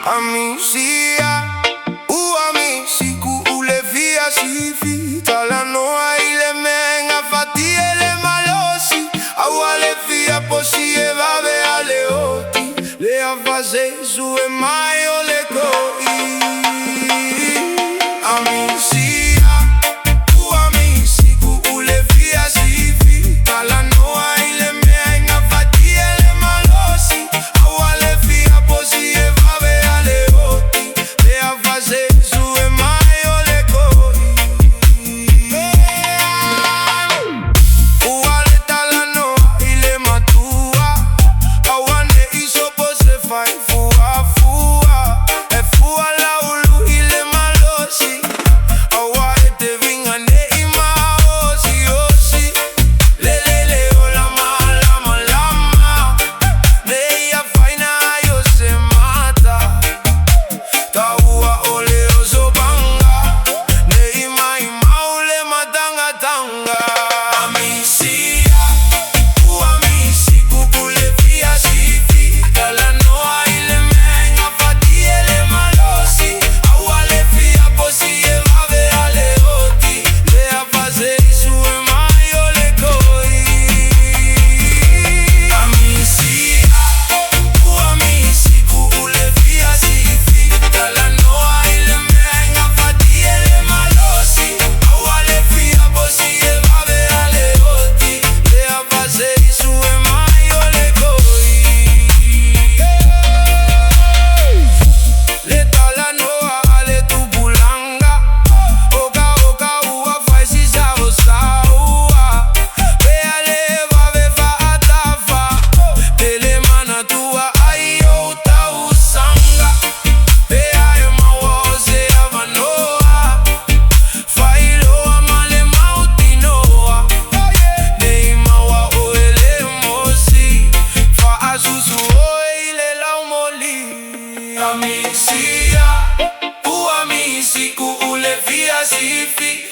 Amicia, siku ulevia sifi talanoa ile menga fati ele malosi awale fia posi evave aleoti le avaze su e maio le coi Amicia, siku ulevia sifi talanoa ile menga fati ele malosi awale fia posi evave aleoti le avaze su e maio le coi uale talanoa ile matua awane iso pose fai fua fua e fua laulu ile malosi awane te vingane ima osi osi lelele o lama lama lama meia faina yo se mata Taua ole ozobanga neima ima ule matanga tanga Amicia, siku ulevia sifi talanoa ile menga fati ele malosi awale fia posi evave aleoti le avaze su e maio le coi Amicia, siku ulevia sifi talanoa ile menga fati ele malosi awale fia posi evave aleoti le avaze su e maio le coi le talanoa ale tubulanga oka oka ua faz isao saua ve ale vave fa atafa tele mana tua ai o tau sanga ve ai mawoze avanoa failo amale mautinoa nei mawa o ele mosi fa azuzu o ile laumoli Amicia, siku ulevia sifi